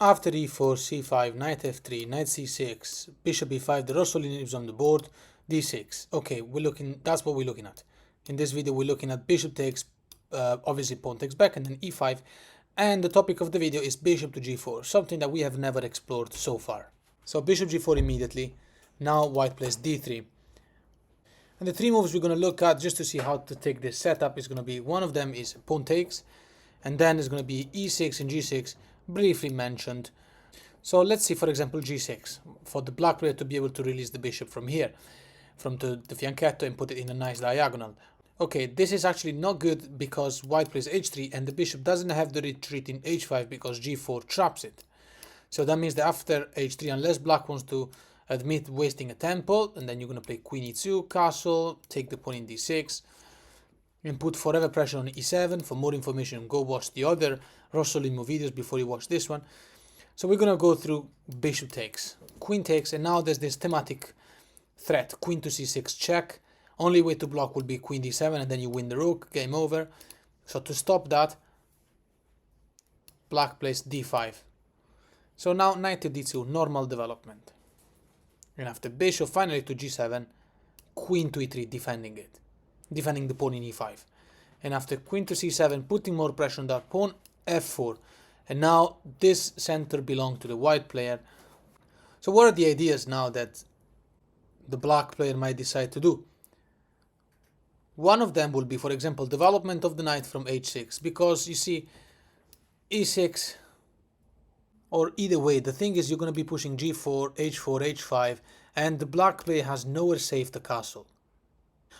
After e4, c5, knight f3, knight c6, bishop e5, the Rossolimo is on the board, d6. Okay, that's what we're looking at. In this video, we're looking at bishop takes, obviously pawn takes back, and then e5. And the topic of the video is bishop to g4, something that we have never explored so far. So bishop g4 immediately. Now white plays d3. And the three moves we're going to look at just to see how to take this setup is going to be, one of them is pawn takes, and then it's going to be e6 and g6, briefly mentioned. So let's see, for example, g6, for the black player to be able to release the bishop from here, from the fianchetto, and put it in a nice diagonal. Okay, this is actually not good because white plays h3 and the bishop doesn't have the retreat in h5 because g4 traps it. So that means that after h3, unless black wants to admit wasting a tempo, and then you're going to play queen e2, castle, take the pawn in d6, and put forever pressure on e7. For more information, go watch the other Rossolimo videos before you watch this one. So we're going to go through bishop takes, queen takes, and now there's this thematic threat, queen to c6 check. Only way to block will be queen d7, and then you win the rook, game over. So to stop that, black plays d5. So now knight to d2, normal development. And after bishop finally to g7, queen to e3, defending it. Defending the pawn in e5. And after queen to c7, putting more pressure on that pawn, f4. And now this center belongs to the white player. So what are the ideas now that the black player might decide to do? One of them will be, for example, development of the knight from h6, because you see, e6, or either way, the thing is you're going to be pushing g4, h4, h5, and the black player has nowhere safe the castle.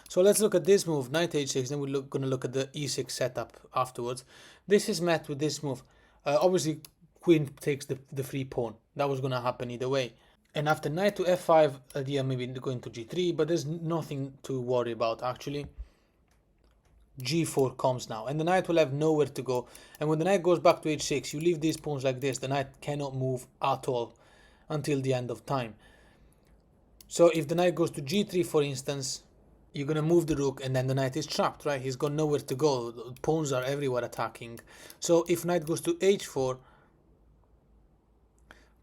So let's look at this move, knight h6, then we're going to look at the e6 setup afterwards. This is met with this move. Obviously, queen takes the free pawn. That was going to happen either way. And after knight to f5, idea maybe going to g3, but there's nothing to worry about actually. g4 comes now, and the knight will have nowhere to go. And when the knight goes back to h6, you leave these pawns like this, the knight cannot move at all until the end of time. So if the knight goes to g3, for instance, you're going to move the rook, and then the knight is trapped, right? He's got nowhere to go. The pawns are everywhere attacking. So if knight goes to h4,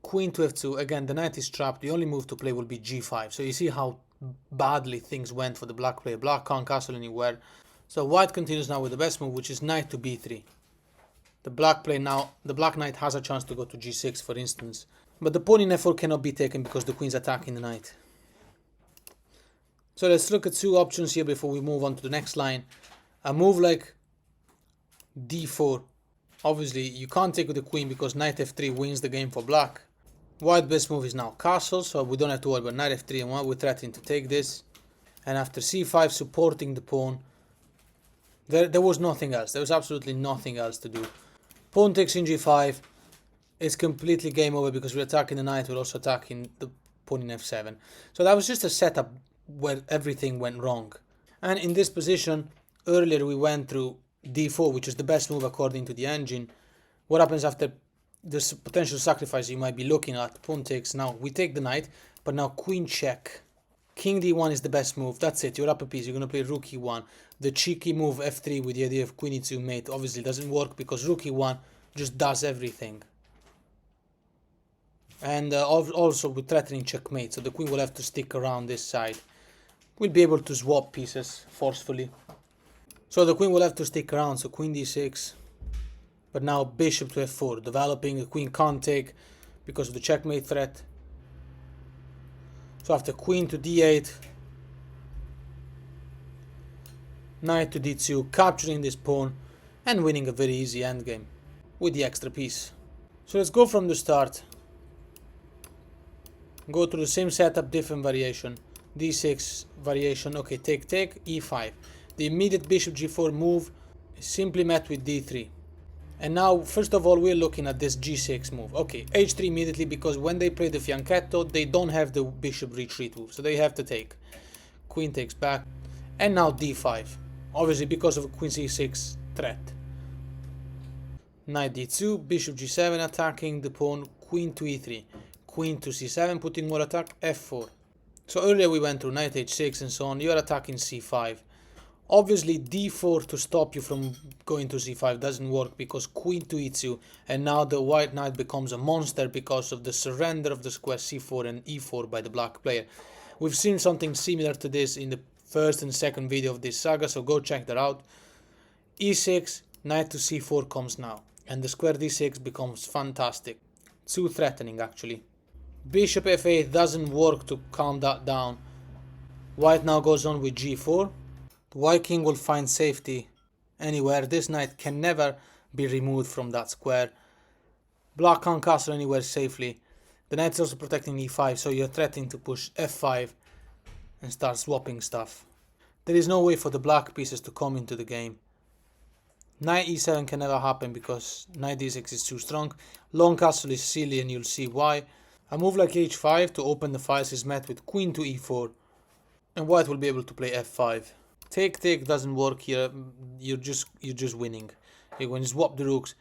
queen to f2, again, the knight is trapped. The only move to play will be g5. So you see how badly things went for the black player. Black can't castle anywhere. So white continues now with the best move, which is knight to b3. The black knight has a chance to go to g6, for instance. But the pawn in f4 cannot be taken because the queen's attacking the knight. So let's look at two options here before we move on to the next line. A move like d4. Obviously, you can't take with the queen because knight f3 wins the game for black. White's best move is now castle, so we don't have to worry about knight f3 and white. We're threatening to take this. And after c5, supporting the pawn. There was nothing else. There was absolutely nothing else to do. Pawn takes in g5. It's completely game over because we're attacking the knight. We're also attacking the pawn in f7. So that was just a setup where everything went wrong. And in this position, earlier we went through d4, which is the best move according to the engine. What happens after this potential sacrifice you might be looking at? Pawn takes. Now we take the knight, but now queen check. King d1 is the best move. That's it. You're up a piece. You're going to play rook e1. The cheeky move f3 with the idea of queen e2 mate obviously doesn't work because rook e1 just does everything. And also with threatening checkmate, so the queen will have to stick around this side. We'll be able to swap pieces forcefully. So the queen will have to stick around, so queen d6. But now bishop to f4, developing. The queen can't take because of the checkmate threat. So after queen to d8, knight to d2, capturing this pawn and winning a very easy endgame with the extra piece. So let's go from the start. Go through the same setup, different variation. d6 variation, okay, take, e5. The immediate bishop g4 move is simply met with d3. And now, first of all, we're looking at this g6 move. Okay, h3 immediately because when they play the fianchetto, they don't have the bishop retreat move, so they have to take. Queen takes back. And now d5, obviously because of a queen c6 threat. Knight d2, bishop g7 attacking the pawn, queen to e3. Queen to c7, putting more attack, f4. So earlier we went through knight h6 and so on. You're attacking c5. Obviously d4 to stop you from going to c5 doesn't work because queen to e2, and now the white knight becomes a monster because of the surrender of the square c4 and e4 by the black player. We've seen something similar to this in the first and second video of this saga, so go check that out. e6, knight to c4 comes now, and the square d6 becomes fantastic. Too threatening actually. Bishop f8 doesn't work to calm that down. White now goes on with g4. The white king will find safety anywhere. This knight can never be removed from that square. Black can't castle anywhere safely. The knight is also protecting e5, so you're threatening to push f5 and start swapping stuff. There is no way for the black pieces to come into the game. Knight e7 can never happen because knight d6 is too strong. Long castle is silly and you'll see why. A move like h5 to open the files is met with queen to e4, and white will be able to play f5. Take doesn't work here. You're just winning. Okay, when you swap the rooks,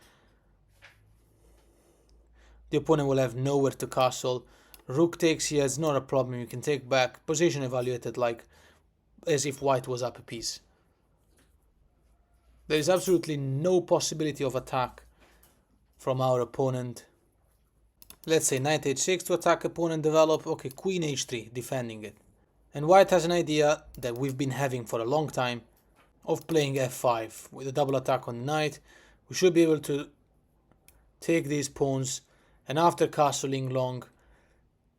the opponent will have nowhere to castle. Rook takes here, it's not a problem. You can take back. Position evaluated like as if white was up a piece. There is absolutely no possibility of attack from our opponent. Let's say knight h6 to attack opponent develop. Okay, queen h3, defending it. And white has an idea that we've been having for a long time of playing f5 with a double attack on the knight. We should be able to take these pawns, and after castling long,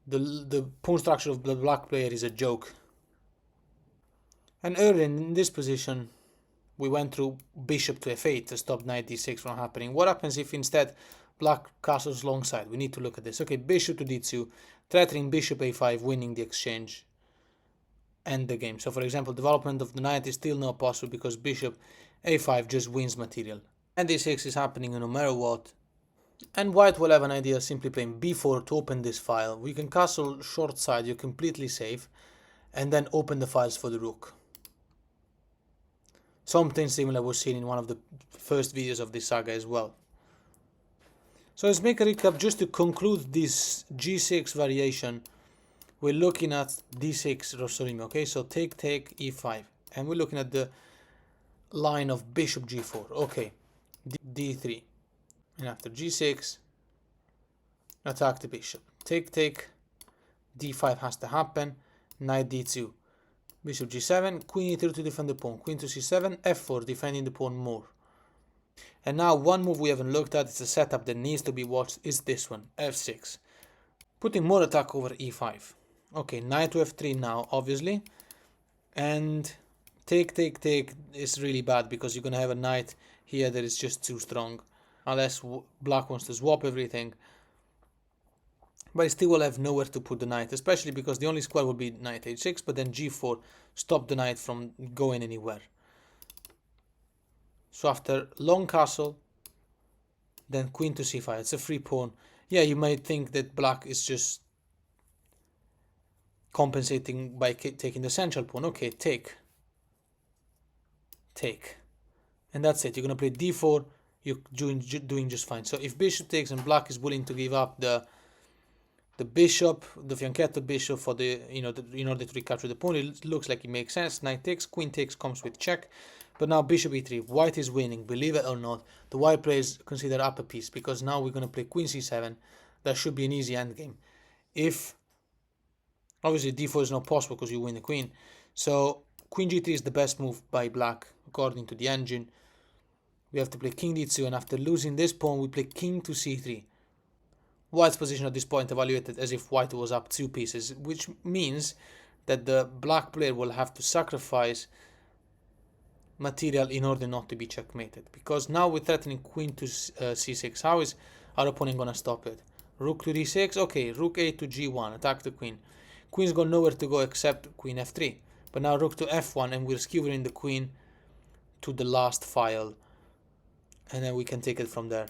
the pawn structure of the black player is a joke. And earlier in this position, we went through bishop to f8 to stop knight d6 from happening. What happens if instead black castles longside? We need to look at this. Okay, bishop to d2, threatening bishop a5, winning the exchange. End the game. So for example, development of the knight is still not possible because bishop a5 just wins material. And d6 is happening no matter what. And white will have an idea simply playing b4 to open this file. We can castle short side, you're completely safe, and then open the files for the rook. Something similar was seen in one of the first videos of this saga as well. So let's make a recap just to conclude this g6 variation. We're looking at d6 Rossolimo, okay, so take e5, and we're looking at the line of bishop g4, okay, d3, and after g6, attack the bishop, take, d5 has to happen, knight d2, bishop g7, queen e3 to defend the pawn, queen to c7, f4, defending the pawn more. And now one move we haven't looked at, it's a setup that needs to be watched, is this one, f6, putting more attack over e5. Okay, knight to f3 now, obviously, and take is really bad because you're gonna have a knight here that is just too strong, unless black wants to swap everything. But he still will have nowhere to put the knight, especially because the only square will be knight h6, but then g4 stop the knight from going anywhere. So after long castle, then queen to c5, it's a free pawn. Yeah, you might think that black is just compensating by taking the central pawn. Okay, take, and that's it. You're gonna play d4, you're doing just fine. So if bishop takes and black is willing to give up the bishop, the fianchetto bishop for the in order to recapture the pawn, it looks like it makes sense. Knight takes, queen takes comes with check, but now bishop e3, white is winning, believe it or not. The white player is considered up a piece because now we're gonna play queen c7. That should be an easy endgame. If obviously d4 is not possible because you win the queen, so queen g3 is the best move by black according to the engine. We have to play king d2, and after losing this pawn we play king to c3. White's position at this point evaluated as if white was up 2 pieces, which means that the black player will have to sacrifice material in order not to be checkmated, because now we're threatening queen to c6. How is our opponent gonna stop it? Rook to d6, okay, rook a to g1, attack the queen. Queen's got nowhere to go except queen f3, but now rook to f1, and we're skewering the queen to the last file, and then we can take it from there.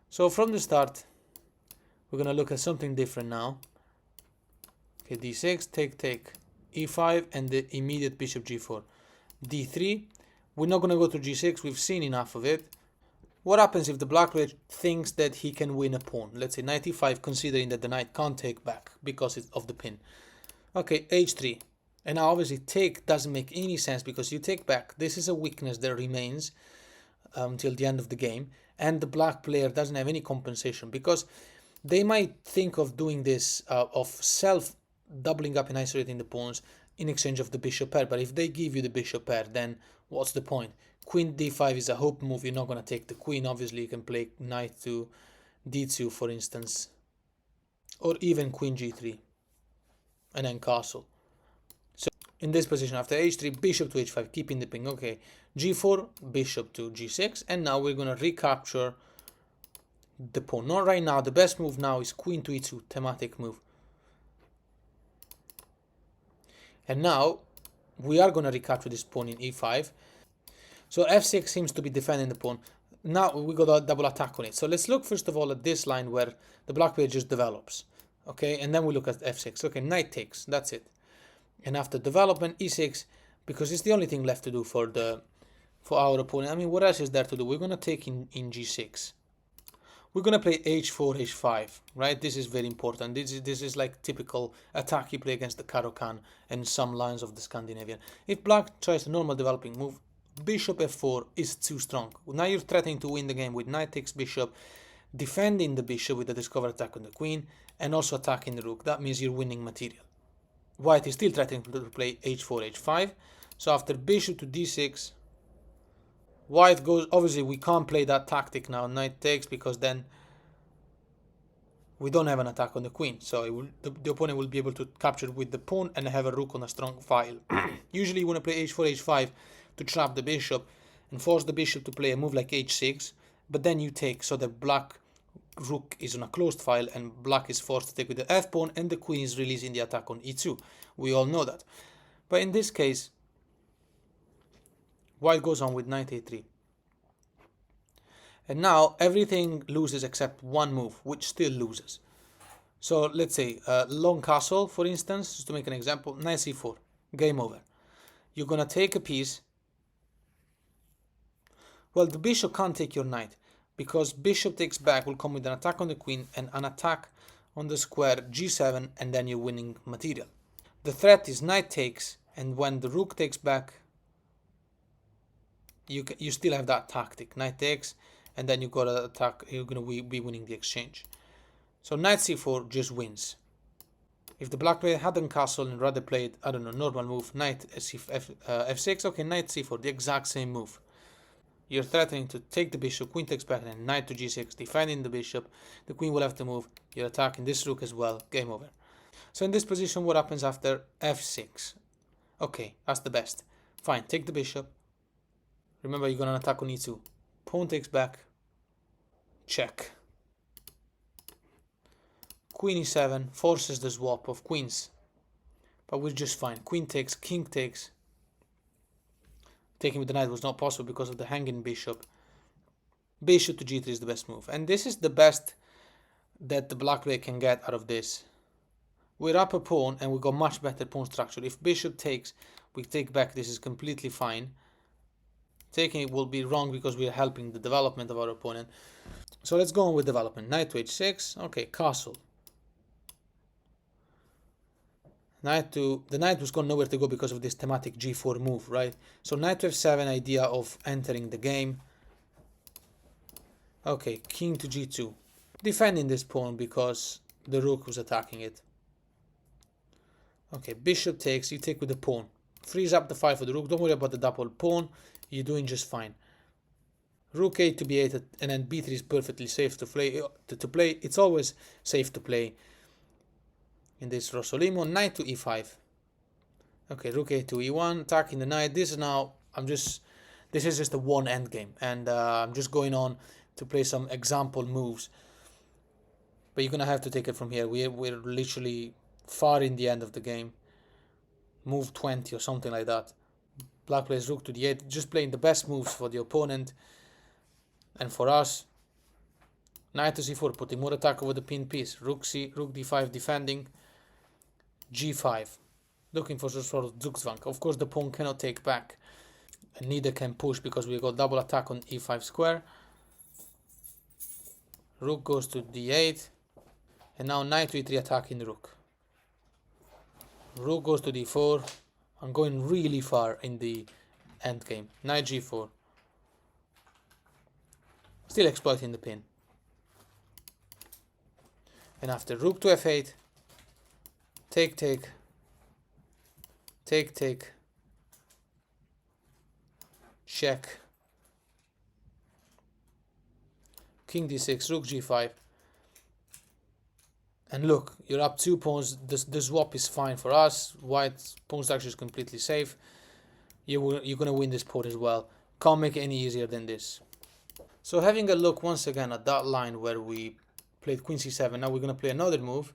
So from the start, we're gonna look at something different now. Okay, d6, take, e5, and the immediate bishop g4. d3, we're not gonna go to g6, we've seen enough of it. What happens if the black player thinks that he can win a pawn? Let's say knight e5, considering that the knight can't take back because of the pin. Okay, h3. And now obviously take doesn't make any sense because you take back. This is a weakness that remains until the end of the game, and the black player doesn't have any compensation because they might think of doing this of self doubling up and isolating the pawns in exchange of the bishop pair. But if they give you the bishop pair, then what's the point? Queen d5 is a hope move. You're not going to take the queen. Obviously, you can play knight to d2, for instance, or even queen g3 and then castle. So in this position, after h3, bishop to h5, keeping the ping. Okay, g4, bishop to g6, and now we're going to recapture the pawn. Not right now. The best move now is queen to e2, thematic move. And now we are going to recapture this pawn in e5. So f6 seems to be defending the pawn. Now we got a double attack on it. So let's look first of all at this line where the black player just develops. Okay, and then we look at f6. Okay, knight takes. That's it. And after development, e6, because it's the only thing left to do for our opponent. I mean, what else is there to do? We're going to take in g6. We're going to play h4, h5, right? This is very important. This is like typical attack you play against the Caro-Kann and some lines of the Scandinavian. If black tries a normal developing move, bishop f4 is too strong. Now you're threatening to win the game with knight takes bishop, defending the bishop with a discover attack on the queen, and also attacking the rook. That means you're winning material. White is still threatening to play h4, h5. So after bishop to d6, white goes, obviously we can't play that tactic now, knight takes, because then we don't have an attack on the queen. So the opponent will be able to capture with the pawn and have a rook on a strong file. Usually you want to play h4, h5 to trap the bishop and force the bishop to play a move like h6, but then you take, so the black rook is on a closed file and black is forced to take with the f pawn and the queen is releasing the attack on e2. We all know that. But in this case, white goes on with knight a3. And now everything loses except one move, which still loses. So let's say long castle, for instance, just to make an example, knight c4, game over. You're going to take a piece. Well, the bishop can't take your knight, because bishop takes back will come with an attack on the queen and an attack on the square g7, and then you're winning material. The threat is knight takes, and when the rook takes back, you still have that tactic, knight takes, and then you got to attack, you're going to be winning the exchange. So knight c4 just wins. If the black player hadn't castled and rather played, I don't know, normal move, knight f6, okay, knight c4, the exact same move. You're threatening to take the bishop, queen takes back, and then knight to g6, defending the bishop. The queen will have to move. You're attacking this rook as well. Game over. So in this position, what happens after f6? Okay, that's the best. Fine, take the bishop. Remember, you're going to attack on e2. Pawn takes back. Check. Queen e7 forces the swap of queens. But we're just fine. Queen takes, king takes. Taking with the knight was not possible because of the hanging bishop. Bishop to g3 is the best move. And this is the best that the black player can get out of this. We're up a pawn and we got much better pawn structure. If bishop takes, we take back. This is completely fine. Taking it will be wrong because we are helping the development of our opponent. So let's go on with development. Knight to h6. Okay, castle. The knight was got nowhere to go because of this thematic g4 move, right? So knight to f7, idea of entering the game. Okay, king to g2. Defending this pawn because the rook was attacking it. Okay, bishop takes, you take with the pawn. Frees up the file for the rook, don't worry about the double pawn, you're doing just fine. Rook a to b8, and then b3 is perfectly safe to play. It's always safe to play in this Rossolimo. Knight to e5. Okay, rook a to e1, attacking the knight. This is just a one endgame, and I'm just going on to play some example moves. But you're gonna have to take it from here. We're literally far in the end of the game. Move 20 or something like that. Black plays rook to d8, just playing the best moves for the opponent and for us. Knight to c4, putting more attack over the pinned piece. Rook d5 defending. g5, looking for some sort of Zugzwang. Of course, the pawn cannot take back, and neither can push because we got double attack on e5 square. Rook goes to d8, and now knight to e3 attacking the rook. Rook goes to d4, I'm going really far in the end game. Knight g4. Still exploiting the pin. And after rook to f8, take, take, take, take, check, king d6, rook g5. And look, you're up 2 pawns. The swap is fine for us. White pawn structure is completely safe. You're going to win this pawn as well. Can't make it any easier than this. So having a look once again at that line where we played queen c7, now we're going to play another move.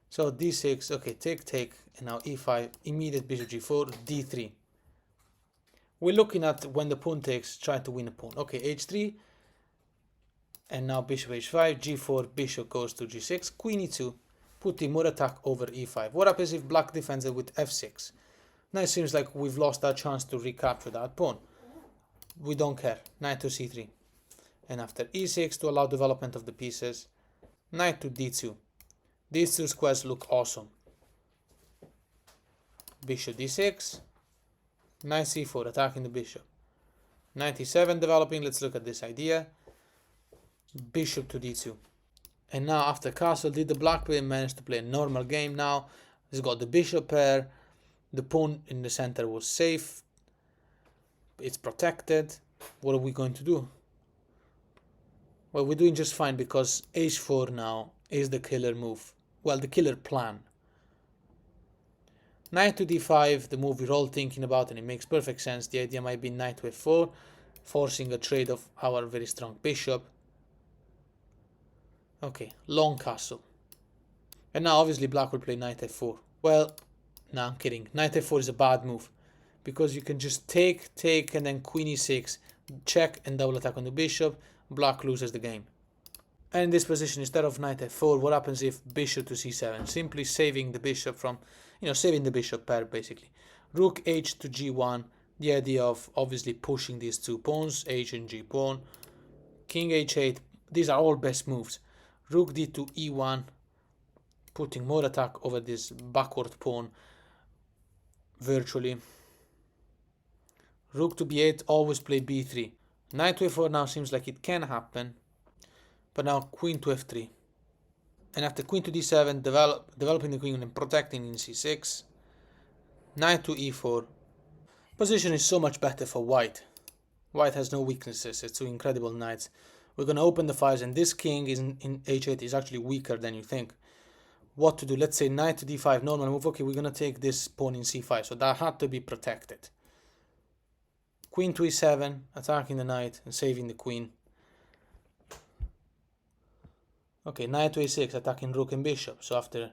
So d6, okay, take, take, and now e5, immediate bishop g4, d3. We're looking at when the pawn takes, trying to win a pawn. Okay, h3, and now bishop h5, g4, bishop goes to g6, queen e2, putting more attack over e5. What happens if black defends it with f6? Now it seems like we've lost our chance to recapture that pawn. We don't care. Knight to c3. And after e6 to allow development of the pieces, knight to d2. These two squares look awesome. Bishop d6, knight c4, attacking the bishop. Knight e7 developing, let's look at this idea. Bishop to d2. And now after castle, did the black player manage to play a normal game now? He's got the bishop pair, the pawn in the center was safe, it's protected. What are we going to do? Well, we're doing just fine because h4 now is the killer move. Well, the killer plan. Knight to d5, the move we're all thinking about, and it makes perfect sense. The idea might be knight to f4, forcing a trade of our very strong bishop. Okay, long castle. And now obviously black will play knight f4. Well, no, I'm kidding. Knight f4 is a bad move because you can just take, and then queen e6, check and double attack on the bishop. Black loses the game. And in this position, instead of knight f4, what happens if bishop to c7? Simply saving the bishop from, saving the bishop pair basically. Rook h to g1, the idea of obviously pushing these two pawns, h and g pawn. King h8, these are all best moves. Rook d to e1, putting more attack over this backward pawn virtually. Rook to b8, always play b3. Knight to f4 now seems like it can happen. But now queen to f3. And after queen to d7, developing the queen and protecting in c6. Knight to e4. Position is so much better for white. White has no weaknesses, it's two incredible knights. We're going to open the files, and this king is in h8 is actually weaker than you think. What to do? Let's say knight to d5, normal move. Okay, we're going to take this pawn in c5, so that had to be protected. Queen to e7, attacking the knight and saving the queen. Okay, knight to a6, attacking rook and bishop. So after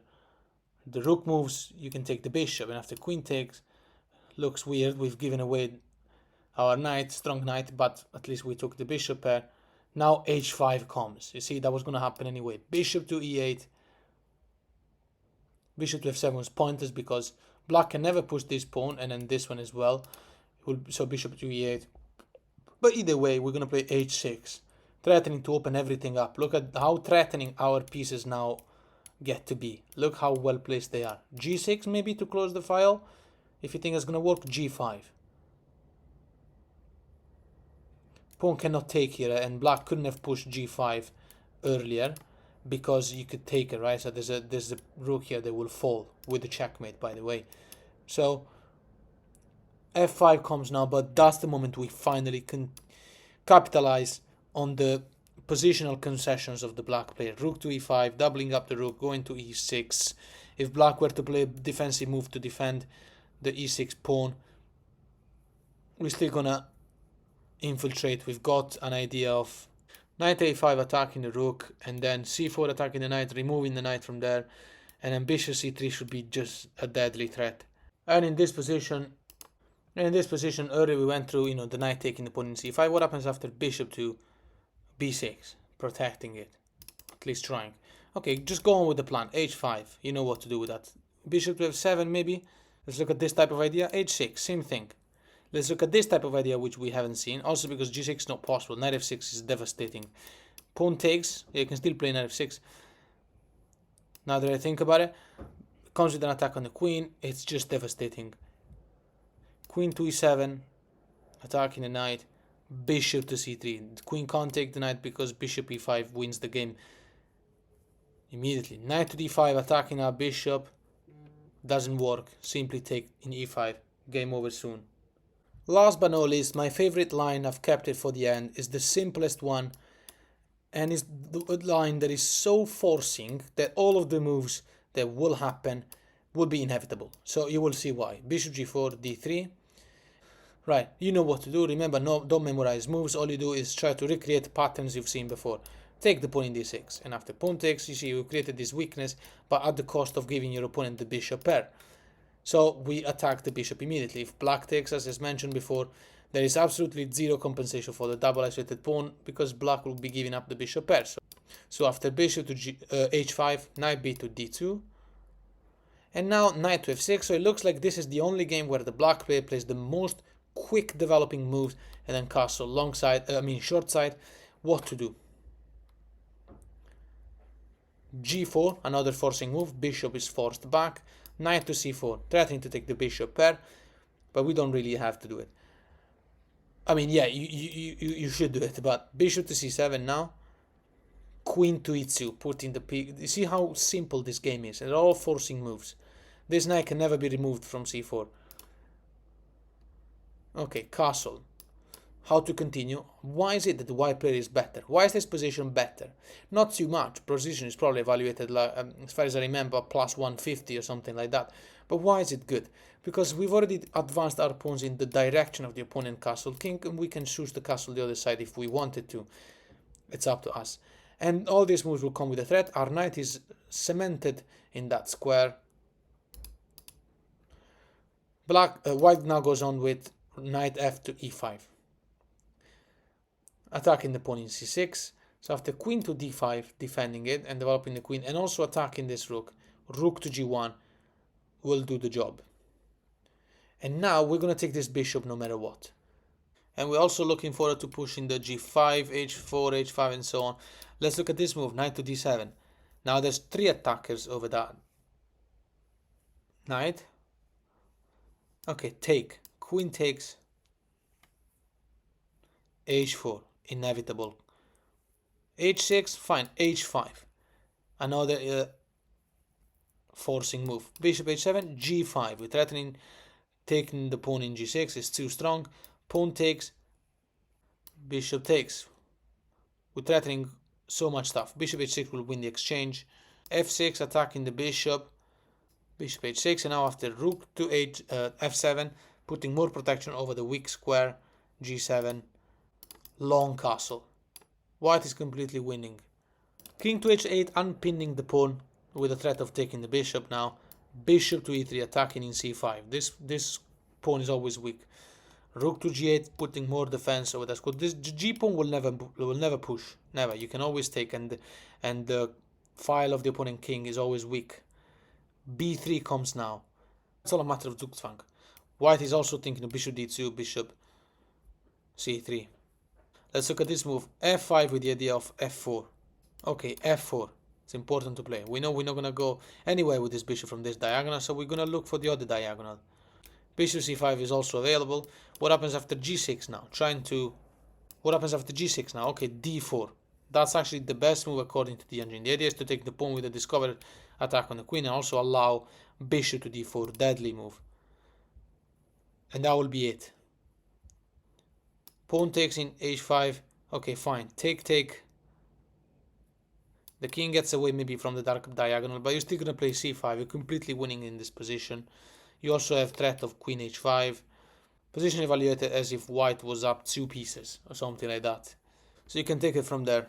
the rook moves, you can take the bishop, and after queen takes, looks weird. We've given away our knight, strong knight, but at least we took the bishop pair. Now h5 comes. You see, that was going to happen anyway. Bishop to e8. Bishop to f7 was pointless because black can never push this pawn, and then this one as well. So bishop to e8. But either way, we're going to play h6. Threatening to open everything up. Look at how threatening our pieces now get to be. Look how well placed they are. g6 maybe to close the file. If you think it's going to work, g5. Pawn cannot take here, and black couldn't have pushed g5 earlier because you could take it, right? So there's a rook here that will fall with the checkmate, by the way. So f5 comes now, but that's the moment we finally can capitalize on the positional concessions of the black player. Rook to e5, doubling up the rook, going to e6. If black were to play a defensive move to defend the e6 pawn, we're still gonna infiltrate. We've got an idea of knight a5 attacking the rook, and then c4 attacking the knight, removing the knight from there, and then bishop c3 should be just a deadly threat. And in this position, earlier we went through, the knight taking the pawn in c5. What happens after bishop to b6? Protecting it, at least trying. Okay, just go on with the plan. h5, you know what to do with that. Bishop to f7 maybe. Let's look at this type of idea. h6, same thing. Let's look at this type of idea, which we haven't seen. Also because g6 is not possible. Knight f6 is devastating. Pawn takes. Yeah, you can still play knight f6. Now that I think about it, comes with an attack on the queen. It's just devastating. queen to e7, attacking the knight, bishop to c3. The queen can't take the knight because bishop e5 wins the game immediately. Knight to d5, attacking our bishop, doesn't work, simply take in e5, game over soon. Last but not least, my favorite line, I've kept it for the end, is the simplest one, and is the line that is so forcing that all of the moves that will happen will be inevitable. So you will see why. Bishop g4, d3. Right, you know what to do. Remember, no, don't memorize moves. All you do is try to recreate patterns you've seen before. Take the pawn in d6, and after pawn takes, you see you created this weakness, but at the cost of giving your opponent the bishop pair. So we attack the bishop immediately. If black takes, as mentioned before, there is absolutely zero compensation for the double isolated pawn because black will be giving up the bishop pair. So after bishop to h5, knight b to d2, and now knight to f6. So it looks like this is the only game where the black player plays the most quick developing moves, and then castle long side, short side. What to do? g4, another forcing move. Bishop is forced back. Knight to c4, threatening to take the bishop pair, but we don't really have to do it. I mean, yeah, you should do it, but bishop to c7 now. Queen to e2, putting the p. You see how simple this game is, and they're all forcing moves. This knight can never be removed from c4. Okay, castle. How to continue? Why is it that the white player is better? Why is this position better? Not too much. Position is probably evaluated, as far as I remember, plus 150 or something like that. But why is it good? Because we've already advanced our pawns in the direction of the opponent castle king, and we can choose the castle the other side if we wanted to. It's up to us. And all these moves will come with a threat. Our knight is cemented in that square. White now goes on with knight f to e5. Attacking the pawn in c6. So after queen to d5, defending it and developing the queen, and also attacking this rook, rook to g1 will do the job. And now we're going to take this bishop no matter what. And we're also looking forward to pushing the g5, h4, h5, and so on. Let's look at this move, knight to d7. Now there's 3 attackers over that knight. Okay, take. Queen takes. h4, inevitable. h6, fine. h5, another forcing move. Bishop h7, g5. We're threatening taking the pawn in g6. It's too strong. Pawn takes. Bishop takes. We're threatening so much stuff. Bishop h6 will win the exchange. f6, attacking the bishop. Bishop h6, and now after rook to f7, putting more protection over the weak square. g7, long castle. White is completely winning. King to h8, unpinning the pawn with the threat of taking the bishop now. Bishop to e3, attacking in c5. This pawn is always weak. Rook to g8, putting more defense over that square. This g pawn will never push. Never. You can always take, and the file of the opponent king is always weak. b3 comes now. It's all a matter of Zugzwang. White is also thinking of bishop d2, bishop c3. Let's look at this move. f5 with the idea of f4. Okay, f4. It's important to play. We know we're not going to go anywhere with this bishop from this diagonal, so we're going to look for the other diagonal. Bishop c5 is also available. What happens after g6 now? What happens after g6 now? Okay, d4. That's actually the best move according to the engine. The idea is to take the pawn with a discovered attack on the queen and also allow bishop to d4. Deadly move. And that will be it. Pawn takes in h5. Okay, fine. Take. The king gets away maybe from the dark diagonal, but you're still going to play c5. You're completely winning in this position. You also have threat of queen h5. Position evaluated as if white was up 2 pieces or something like that. So you can take it from there.